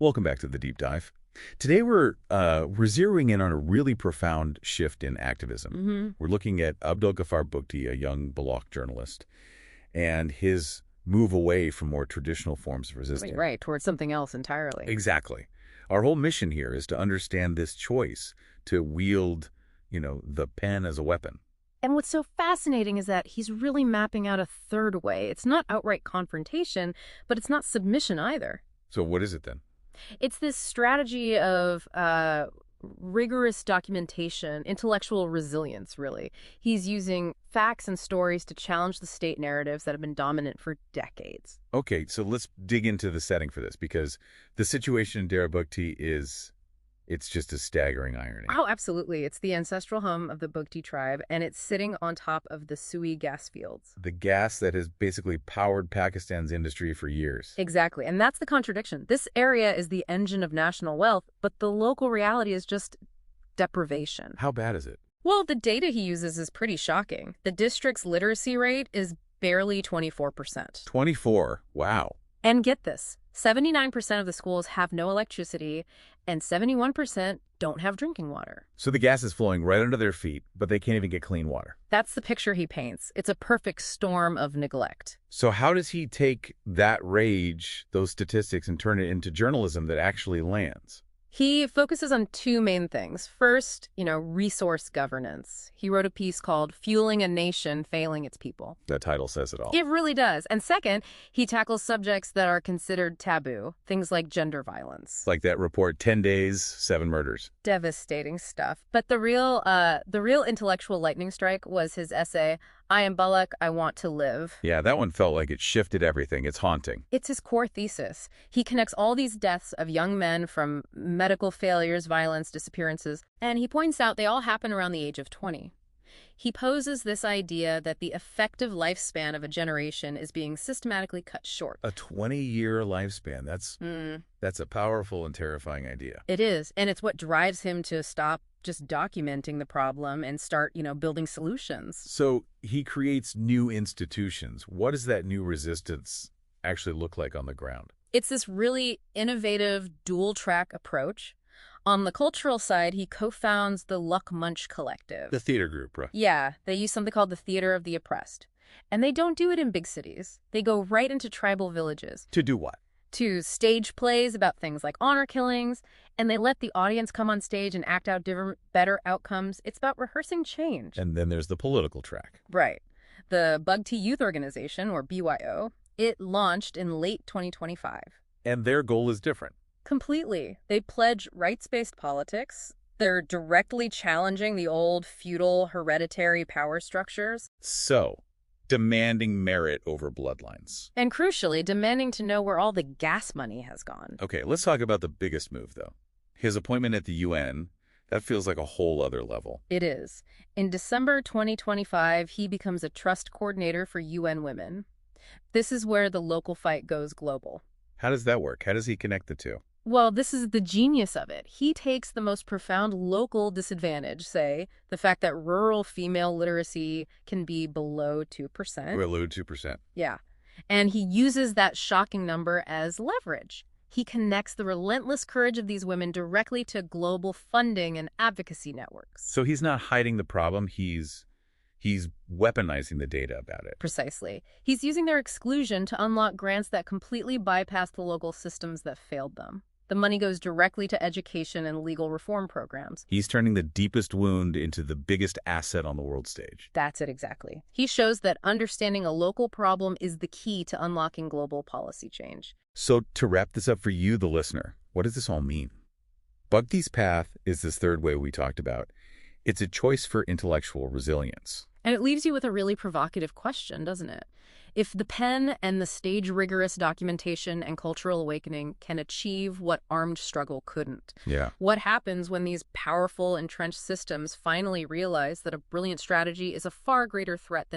Welcome back to the Deep Dive. Today we're zeroing in on a really profound shift in activism. We're looking at Abdul Ghaffar Bugti, a young Baloch journalist, and his move away from more traditional forms of resistance. Right, towards something else entirely. Exactly. Our whole mission here is to understand this choice to wield, the pen as a weapon. And what's so fascinating is that he's really mapping out a third way. It's not outright confrontation, but it's not submission either. So what is it then? It's this strategy of rigorous documentation, intellectual resilience, really. He's using facts and stories to challenge the state narratives that have been dominant for decades. Okay, so let's dig into the setting for this, because the situation in Dera Bugti it's just a staggering irony. Oh, absolutely. It's the ancestral home of the Bugti tribe, and it's sitting on top of the Sui gas fields. The gas that has basically powered Pakistan's industry for years. Exactly, and that's the contradiction. This area is the engine of national wealth, but the local reality is just deprivation. How bad is it? Well, the data he uses is pretty shocking. The district's literacy rate is barely 24%. 24? Wow. And get this, 79% of the schools have no electricity, and 71% don't have drinking water. So the gas is flowing right under their feet, but they can't even get clean water. That's the picture he paints. It's a perfect storm of neglect. So how does he take that rage, those statistics, and turn it into journalism that actually lands? He focuses on two main things. First, resource governance. He wrote a piece called Fueling a Nation, Failing Its People. That title says it all. It really does. And second, he tackles subjects that are considered taboo, things like gender violence. Like that report, 10 days, 7 murders. Devastating stuff. But the real intellectual lightning strike was his essay, I Am Baloch, I Want to Live. Yeah, that one felt like it shifted everything. It's haunting. It's his core thesis. He connects all these deaths of young men from medical failures, violence, disappearances, and he points out they all happen around the age of 20. He poses this idea that the effective lifespan of a generation is being systematically cut short. A 20-year lifespan. That's a powerful and terrifying idea. It is, and it's what drives him to stop just documenting the problem and start, building solutions. So he creates new institutions. What does that new resistance actually look like on the ground? It's this really innovative dual-track approach. On the cultural side, he co-founds the Munch Collective. The theater group, right? Yeah, they use something called the Theater of the Oppressed. And they don't do it in big cities. They go right into tribal villages. To do what? To stage plays about things like honor killings, and they let the audience come on stage and act out different, better outcomes. It's about rehearsing change. And then there's the political track. Right. The Bugti Youth Organization, or BYO, it launched in late 2025. And their goal is different. Completely. They pledge rights-based politics. They're directly challenging the old feudal hereditary power structures. So, demanding merit over bloodlines. And crucially, demanding to know where all the gas money has gone. Okay, let's talk about the biggest move, though. His appointment at the UN, that feels like a whole other level. It is. In December 2025, he becomes a trust coordinator for UN Women. This is where the local fight goes global. How does that work? How does he connect the two? Well, this is the genius of it. He takes the most profound local disadvantage, say, the fact that rural female literacy can be below 2%. Below 2%. Yeah. And he uses that shocking number as leverage. He connects the relentless courage of these women directly to global funding and advocacy networks. So he's not hiding the problem, he's weaponizing the data about it. Precisely. He's using their exclusion to unlock grants that completely bypass the local systems that failed them. The money goes directly to education and legal reform programs. He's turning the deepest wound into the biggest asset on the world stage. That's it exactly. He shows that understanding a local problem is the key to unlocking global policy change. So to wrap this up for you, the listener, what does this all mean? Bugti's path is this third way we talked about. It's a choice for intellectual resilience. And it leaves you with a really provocative question, doesn't it? If the pen and the stage-rigorous documentation and cultural awakening can achieve what armed struggle couldn't, what happens when these powerful, entrenched systems finally realize that a brilliant strategy is a far greater threat than